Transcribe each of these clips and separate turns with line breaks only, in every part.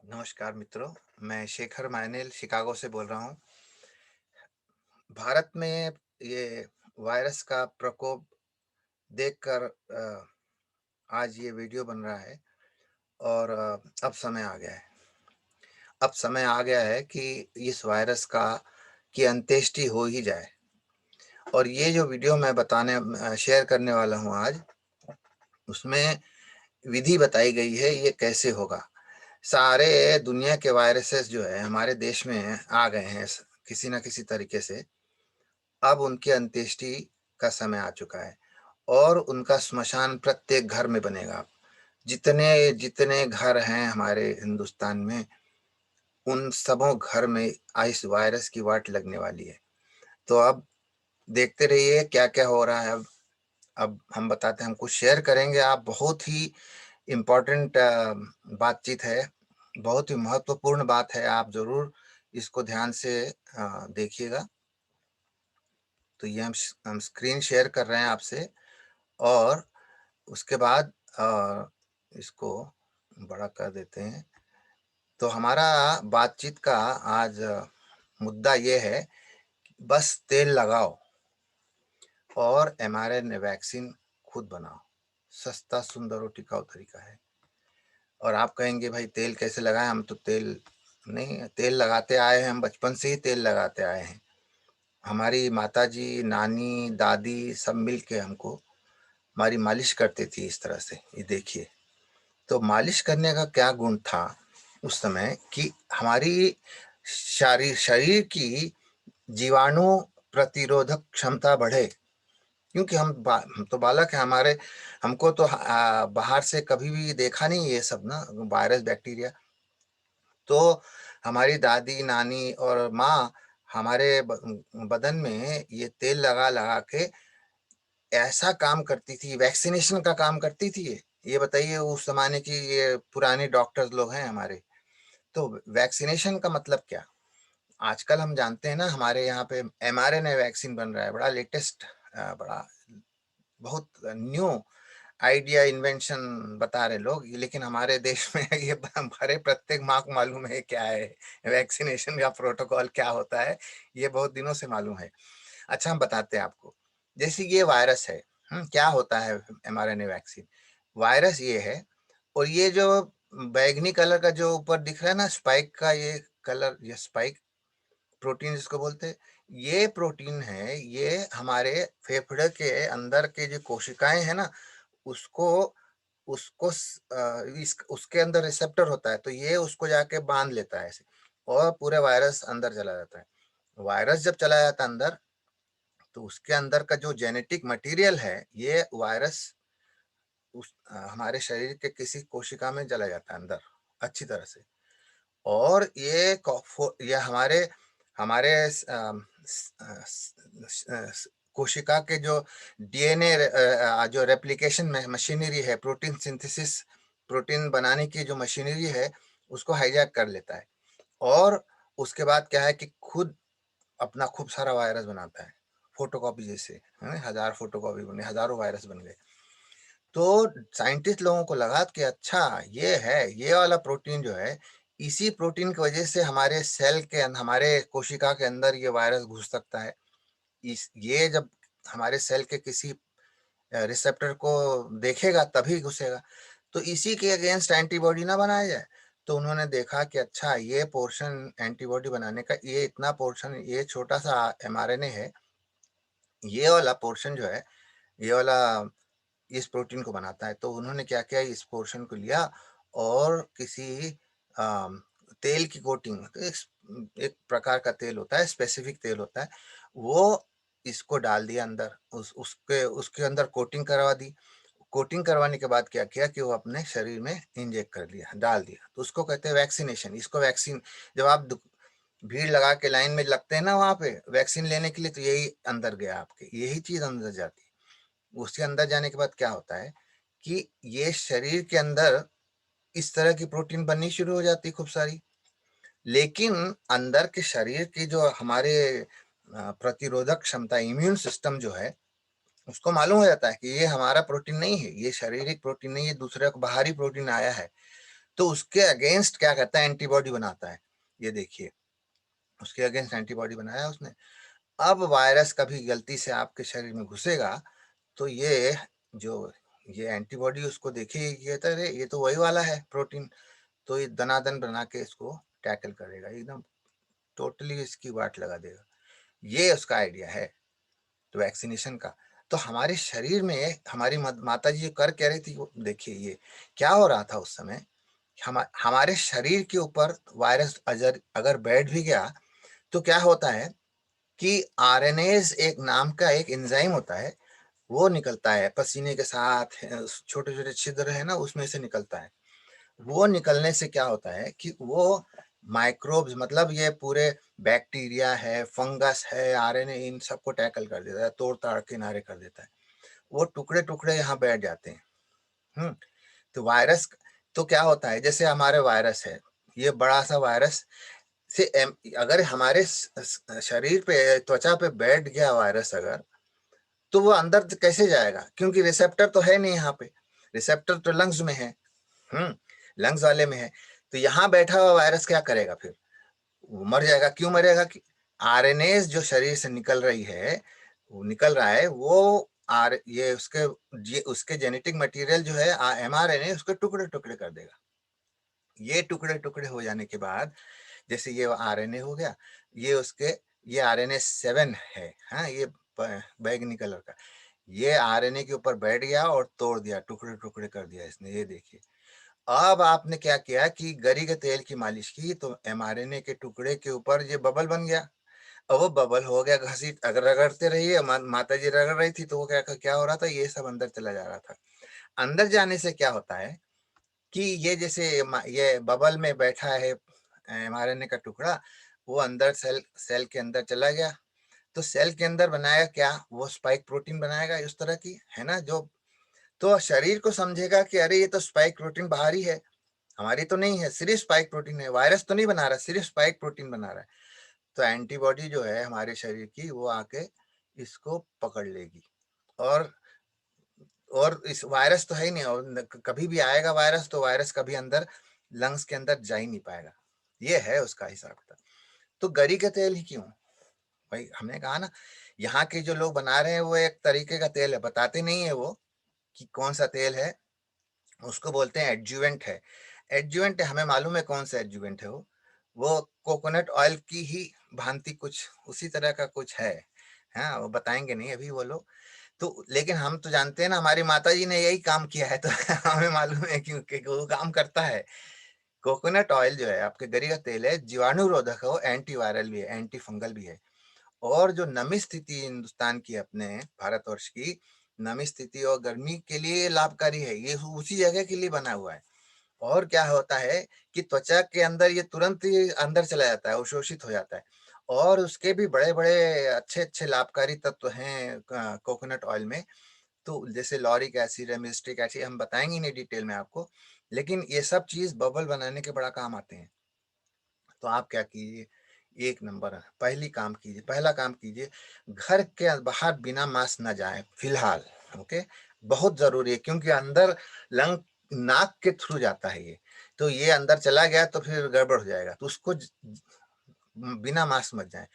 नमस्कार मित्रों, मैं शेखर मायनेल शिकागो से बोल रहा हूँ। भारत में ये वायरस का प्रकोप देखकर आज ये वीडियो बन रहा है और अब समय आ गया है। अब समय आ गया है कि इस वायरस का की अंत्येष्टि हो ही जाए और ये जो वीडियो मैं शेयर करने वाला हूँ आज, उसमें विधि बताई गई है ये कैसे होगा। सारे दुनिया के वायरसेस जो है हमारे देश में आ गए हैं किसी न किसी तरीके से। अब उनकी अंत्येष्टि का समय आ चुका है और उनका श्मशान प्रत्येक घर में बनेगा। जितने जितने घर हैं हमारे हिंदुस्तान में, उन सबों घर में इस वायरस की वाट लगने वाली है। तो अब देखते रहिए क्या-क्या हो रहा है। अब हम बताते हैं, हम कुछ शेयर करेंगे। आप बहुत ही इम्पोर्टेंट बातचीत है, बहुत ही महत्वपूर्ण बात है। आप ज़रूर इसको ध्यान से देखिएगा। तो ये हम स्क्रीन शेयर कर रहे हैं आपसे और उसके बाद इसको बड़ा कर देते हैं। तो हमारा बातचीत का आज मुद्दा ये है कि बस तेल लगाओ और एमआरएनए वैक्सीन खुद बनाओ। सस्ता, सुंदर और टिकाऊ तरीका है। और आप कहेंगे भाई तेल कैसे लगाएं? हम तो तेल नहीं, तेल लगाते आए हैं, हम बचपन से ही तेल लगाते आए हैं। हमारी माताजी, नानी, दादी सब मिल के हमको हमारी मालिश करती थी इस तरह से। ये देखिए, तो मालिश करने का क्या गुण था उस समय कि हमारी शरीर की जीवाणु प्रतिरोधक क्षमता बढ़े। क्योंकि हम तो बालक हैं, हमारे हमको तो बाहर से कभी भी देखा नहीं ये सब ना, वायरस, बैक्टीरिया। तो हमारी दादी, नानी और माँ हमारे बदन में ये तेल लगा लगा के ऐसा काम करती थी, वैक्सीनेशन का काम करती थी ये बताइए, उस ज़माने की ये पुराने डॉक्टर्स लोग हैं हमारे। तो वैक्सीनेशन का मतलब क्या? आजकल हम जानते हैं ना, हमारे यहाँ पे एमआरएनए वैक्सीन बन रहा है, बड़ा लेटेस्ट, बड़ा बहुत न्यू आइडिया, इन्वेंशन बता रहे लोग। लेकिन हमारे देश में ये हमारे प्रत्येक माँ को मालूम है क्या है वैक्सीनेशन का प्रोटोकॉल क्या होता है, ये बहुत दिनों से मालूम है। अच्छा, हम बताते हैं आपको। जैसे ये वायरस है, क्या होता है एमआरएनए वैक्सीन? वायरस ये है, और ये जो बैंगनी कलर का जो ऊपर दिख रहा है ना, स्पाइक का ये कलर, ये स्पाइक प्रोटीन जिसको बोलते हैं, ये प्रोटीन है, ये हमारे फेफड़े के अंदर के जो कोशिकाएं है ना, उसको उसको उसके अंदर रिसेप्टर होता है, तो ये उसको जाके बांध लेता है ऐसे, और पूरे वायरस अंदर चला जाता है। वायरस जब चला जाता है अंदर, तो उसके अंदर का जो जेनेटिक मटेरियल है, ये वायरस हमारे शरीर के किसी कोशिका में चला जाता है अंदर अच्छी तरह से। और ये हमारे हमारे कोशिका के जो डीएनए, जो रेप्लिकेशन मशीनरी है, प्रोटीन सिंथेसिस, प्रोटीन बनाने की जो मशीनरी है, उसको हाईजैक कर लेता है। और उसके बाद क्या है कि खुद अपना खूब सारा वायरस बनाता है, फोटोकॉपी जैसे, है, हजार फोटोकॉपी बने, हजारों वायरस बन गए। तो साइंटिस्ट लोगों को लगा कि अच्छा ये है, ये वाला प्रोटीन जो है, इसी प्रोटीन की वजह से हमारे सेल के हमारे कोशिका के अंदर ये वायरस घुस सकता है। इस ये जब हमारे सेल के किसी रिसेप्टर को देखेगा तभी घुसेगा। तो इसी के अगेंस्ट एंटीबॉडी ना बनाया जाए। तो उन्होंने देखा कि अच्छा, ये पोर्शन एंटीबॉडी बनाने का, ये इतना पोर्शन, ये छोटा सा एमआरएनए है, ये वाला पोर्शन जो है, ये वाला इस प्रोटीन को बनाता है। तो उन्होंने क्या किया, इस पोर्शन को लिया और किसी तेल की कोटिंग, तो एक प्रकार का तेल होता है, स्पेसिफिक तेल होता है, वो इसको डाल दिया अंदर, उसके उसके अंदर कोटिंग करवा दी। कोटिंग करवाने के बाद क्या किया कि वो अपने शरीर में इंजेक्ट कर लिया, डाल दिया। तो उसको कहते हैं वैक्सीनेशन। इसको वैक्सीन, जब आप भीड़ लगा के लाइन में लगते हैं ना वहां पे वैक्सीन लेने के लिए, तो यही अंदर गया आपके, यही चीज अंदर जाती है। उसके अंदर जाने के बाद क्या होता है कि ये शरीर के अंदर इस तरह की प्रोटीन बननी शुरू हो जाती है खूब सारी। लेकिन अंदर के शरीर की जो हमारे प्रतिरोधक क्षमता, इम्यून सिस्टम जो है, उसको मालूम हो जाता है कि ये हमारा प्रोटीन नहीं है, ये शारीरिक प्रोटीन नहीं है, दूसरे को बाहरी प्रोटीन आया है। तो उसके अगेंस्ट क्या करता है, एंटीबॉडी बनाता है। ये देखिए, उसके अगेंस्ट एंटीबॉडी बनाया उसने। अब वायरस कभी गलती से आपके शरीर में घुसेगा, तो जो ये एंटीबॉडी उसको देखेगी, ये तो अरे ये तो वही वाला है प्रोटीन, तो ये दनादन बना के इसको टैकल करेगा, एकदम टोटली इसकी वाट लगा देगा। ये उसका आइडिया है तो वैक्सीनेशन का। तो हमारे शरीर में हमारी माता जी कर कह रही थी, देखिए ये क्या हो रहा था उस समय। हमारे शरीर के ऊपर वायरस अगर अगर बैठ भी गया, तो क्या होता है कि आरएनएज एक नाम का एक एंजाइम होता है, वो निकलता है पसीने के साथ, छोटे छोटे छिद्र है ना, उसमें से निकलता है। वो निकलने से क्या होता है कि वो माइक्रोब्स, मतलब ये पूरे बैक्टीरिया है, फंगस है, आरएनए, इन सबको टैकल कर देता है, तोड़ ताड़ किनारे कर देता है। वो टुकड़े टुकड़े यहाँ बैठ जाते हैं। तो वायरस, तो क्या होता है, जैसे हमारे वायरस है, ये बड़ा सा वायरस से अगर हमारे शरीर पे, त्वचा पे बैठ गया वायरस अगर, तो वो अंदर कैसे जाएगा, क्योंकि रिसेप्टर तो है नहीं यहाँ पे। रिसेप्टर तो लंग्स में है, लंग्स वाले में है। तो यहाँ बैठा हुआ वायरस क्या करेगा फिर, वो मर जाएगा। क्यों मरेगा कि आरएनए जो शरीर से निकल रही है, वो निकल रहा है, वो आर ये उसके जेनेटिक मटेरियल जो है एमआरएनए, उसके टुकड़े टुकड़े कर देगा। ये टुकड़े टुकड़े हो जाने के बाद, जैसे ये आरएनए हो गया, ये उसके, ये आरएनए 7 है, हाँ, ये बैगनी कलर का, ये आरएनए के ऊपर बैठ गया और तोड़ दिया, टुकड़े टुकड़े कर दिया इसने। ये देखिए, अब आपने क्या किया कि गरी के तेल की मालिश की, तो एमआरएनए के टुकड़े के ऊपर ये बबल बन गया। अब वो बबल हो गया, घसीट अगर रगड़ते रहिए, माता जी रगड़ रही थी, तो वो क्या क्या हो रहा था, ये सब अंदर चला जा रहा था। अंदर जाने से क्या होता है कि ये जैसे ये बबल में बैठा है एमआरएनए का टुकड़ा, वो अंदर सेल सेल के अंदर चला गया, तो सेल के अंदर बनाएगा क्या, वो स्पाइक प्रोटीन बनाएगा इस तरह की, है ना, जो तो शरीर को समझेगा कि अरे ये तो स्पाइक प्रोटीन बाहर ही है, हमारी तो नहीं है, सिर्फ स्पाइक प्रोटीन है, वायरस तो नहीं बना रहा, सिर्फ स्पाइक प्रोटीन बना रहा है। तो एंटीबॉडी जो है हमारे शरीर की, वो आके इसको पकड़ लेगी। और इस वायरस तो है ही नहीं, और कभी भी आएगा वायरस, तो वायरस कभी अंदर लंग्स के अंदर जा ही नहीं पाएगा। ये है उसका हिसाब किताब। तो गरी का तेल ही क्यों भाई, हमने कहा ना, यहाँ के जो लोग बना रहे हैं वो एक तरीके का तेल है, बताते नहीं है वो कि कौन सा तेल है, उसको बोलते हैं एडजुवेंट है। एडजुवेंट है, हमें मालूम है कौन सा एडजुवेंट है वो कोकोनट ऑयल की ही भांति कुछ उसी तरह का कुछ है। हाँ, वो बताएंगे नहीं अभी वो लोग, तो लेकिन हम तो जानते हैं ना, हमारी माता जी ने यही काम किया है, तो हमें मालूम है क्योंकि वो काम करता है। कोकोनट ऑयल जो है, आपके गरी का तेल है, जीवाणुरोधक है, वो एंटी वायरल भी है, एंटी फंगल भी है। और जो नमी स्थिति हिंदुस्तान की, अपने भारतवर्ष की नमी स्थिति और गर्मी के लिए लाभकारी है, ये उसी जगह के लिए बना हुआ है। और क्या होता है कि त्वचा के अंदर ये तुरंत ही अंदर चला जाता है, अवशोषित हो जाता है। और उसके भी बड़े बड़े अच्छे अच्छे लाभकारी तत्व हैं कोकोनट ऑयल में। तो जैसे लॉरिक एसिड है, मिस्टिक एसिड, हम बताएंगे नहीं डिटेल में आपको, लेकिन ये सब चीज बबल बनाने के बड़ा काम आते हैं। तो आप क्या कीजिए, एक नंबर है, पहला काम कीजिए, घर के बाहर बिना मास्क ना जाए फिलहाल। ओके, बहुत जरूरी है, क्योंकि अंदर लंग नाक के थ्रू जाता है ये, तो ये अंदर चला गया तो फिर गड़बड़ हो जाएगा, तो उसको बिना मास्क मत जाए।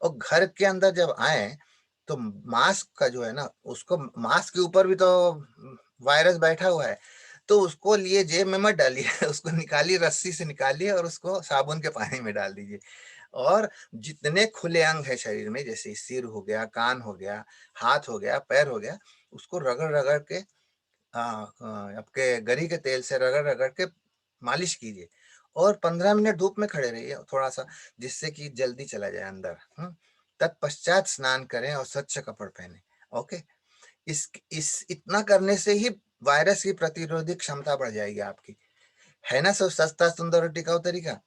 और घर के अंदर जब आए, तो मास्क का जो है ना, उसको मास्क के ऊपर भी तो वायरस बैठा हुआ है, तो उसको लिए जेब में मत डालिए, उसको निकालिए, रस्सी से निकालिए और उसको साबुन के पानी में डाल दीजिए। और जितने खुले अंग है शरीर में, जैसे सिर हो गया, कान हो गया, हाथ हो गया, पैर हो गया, उसको रगड़ रगड़ के आपके गरी के तेल से रगड़ रगड़ के मालिश कीजिए। और 15 मिनट धूप में खड़े रहिए थोड़ा सा, जिससे कि जल्दी चला जाए अंदर। तत्पश्चात स्नान करें और स्वच्छ कपड़ पहने। ओके, इस इतना करने से ही वायरस की प्रतिरोधी क्षमता बढ़ जाएगी आपकी। है ना, सब सस्ता सुंदर और टिकाऊ तरीका।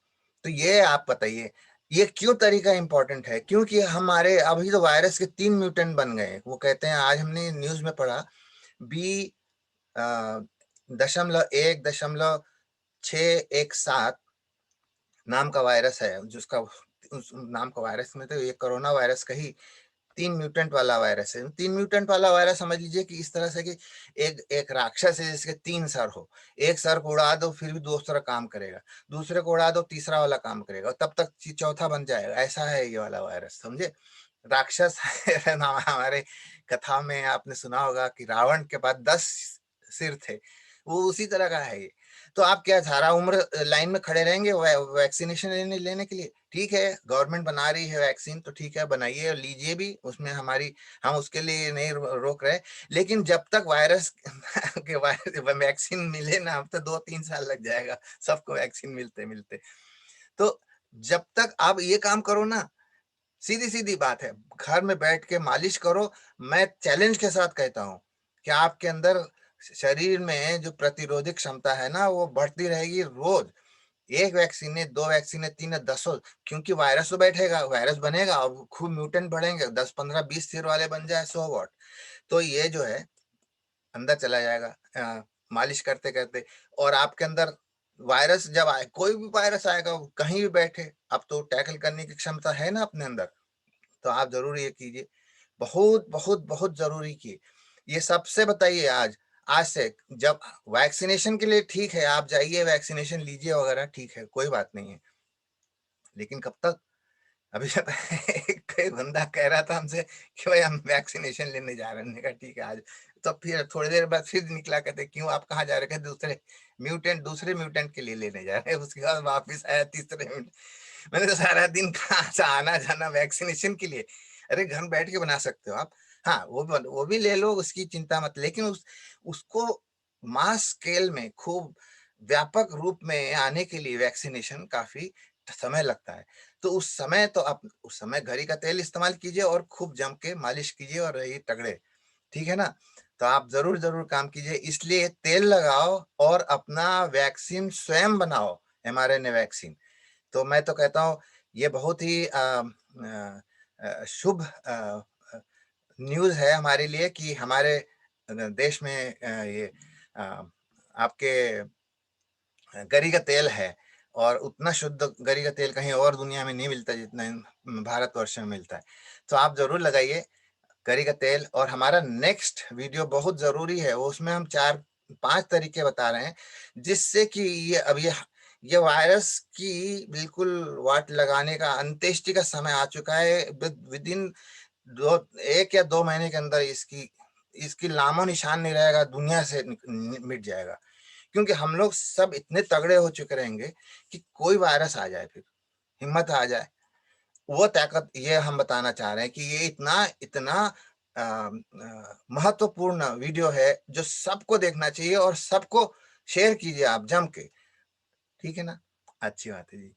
तो ये आप बताइए, ये क्यों तरीका इंपॉर्टेंट है, क्योंकि हमारे अभी तो वायरस के 3 म्यूटेंट बन गए। वो कहते हैं, आज हमने न्यूज में पढ़ा, बी 0.1/617 नाम का वायरस है, जिसका उस नाम का वायरस में तो ये कोरोना वायरस का ही 3 म्यूटेंट वाला वायरस है। 3 म्यूटेंट वाला वायरस समझ लीजिए कि इस तरह से कि एक एक राक्षस है जिसके 3 सर हो। एक सर को उड़ा दो फिर भी दूसरा काम करेगा, दूसरे को उड़ा दो तीसरा वाला काम करेगा, तब तक चौथा बन जाएगा। ऐसा है ये वाला वायरस, समझे? राक्षस है ना, हमारे कथा में आपने सुना होगा कि रावण के पास 10 सिर थे, वो उसी तरह का है ये। तो आप क्या सारा उम्र लाइन में खड़े रहेंगे वैक्सीनेशन लेने के लिए? ठीक है, गवर्नमेंट बना रही है वैक्सीन, तो ठीक है बनाइए और लीजिए भी, उसमें हमारी, हम उसके लिए नहीं रोक रहे। लेकिन जब तक वायरस के वैक्सीन मिले ना, अब तो 2-3 साल लग जाएगा सबको वैक्सीन मिलते मिलते। तो जब तक आप ये काम करो ना, सीधी सीधी बात है, घर में बैठ के मालिश करो। मैं चैलेंज के साथ कहता हूँ कि आपके अंदर शरीर में जो प्रतिरोधक क्षमता है ना, वो बढ़ती रहेगी रोज। एक वैक्सीन है, 2 वैक्सीन है, 3 है, 10 हो, क्योंकि वायरस तो बैठेगा, वायरस बनेगा और खूब म्यूटेंट बढ़ेंगे, 10, 15, 20 सिर वाले बन जाए, सो व्हाट। तो ये जो है अंदर चला जाएगा मालिश करते करते। और आपके अंदर वायरस जब आए, कोई भी वायरस आएगा, वो कहीं भी बैठे, अब तो टैकल करने की क्षमता है ना अपने अंदर। तो आप जरूर ये कीजिए, बहुत बहुत बहुत जरूरी की ये सबसे बताइए। आज से जब वैक्सीनेशन के लिए ठीक है, आप जाइए वैक्सीनेशन लीजिए वगैरह, ठीक है, कोई बात नहीं है, लेकिन कब तक? अभी जब एक बंदा कह रहा था हमसे कि भाई हम वैक्सीनेशन लेने जा रहे हैं, मैंने कहा ठीक है आज। तो फिर थोड़ी देर बाद फिर निकला, कहते क्यों आप कहाँ जा रहे? कहते दूसरे म्यूटेंट के लिए लेने जा रहे हैं। उसके बाद वापिस आया तीसरे म्यूटेंट। मैंने तो सारा दिन कहाँ से आना जाना वैक्सीनेशन के लिए। अरे घर बैठ के बना सकते हो आप। हाँ, वो भी ले लो, उसकी चिंता मत, लेकिन उसको मास स्केल में खूब व्यापक रूप में आने के लिए वैक्सीनेशन काफी समय लगता है। तो उस समय तो आप उस समय घड़ी का तेल इस्तेमाल कीजिए और खूब जम के मालिश कीजिए और रहिए तगड़े, ठीक है ना? तो आप जरूर जरूर काम कीजिए, इसलिए तेल लगाओ और अपना वैक्सीन स्वयं बनाओ, mRNA वैक्सीन। तो मैं तो कहता हूँ ये बहुत ही शुभ न्यूज़ है हमारे लिए कि हमारे देश में ये आपके गरी का तेल है, और उतना शुद्ध गरी का तेल कहीं और दुनिया में नहीं मिलता जितना भारतवर्ष में मिलता है। तो आप जरूर लगाइए गरी का तेल। और हमारा नेक्स्ट वीडियो बहुत जरूरी है, वो उसमें हम 4-5 तरीके बता रहे हैं जिससे कि ये वायरस की बिल्कुल वाट लगाने का, अंत्येष्टि का समय आ चुका है। विद इन 1 या 2 महीने के अंदर इसकी इसकी नामो निशान नहीं रहेगा, दुनिया से मिट जाएगा। क्योंकि हम लोग सब इतने तगड़े हो चुके रहेंगे कि कोई वायरस आ जाए, फिर हिम्मत आ जाए, वो ताकत ये हम बताना चाह रहे हैं कि ये इतना इतना महत्वपूर्ण वीडियो है जो सबको देखना चाहिए, और सबको शेयर कीजिए आप जम के, ठीक है ना? अच्छी बात है जी।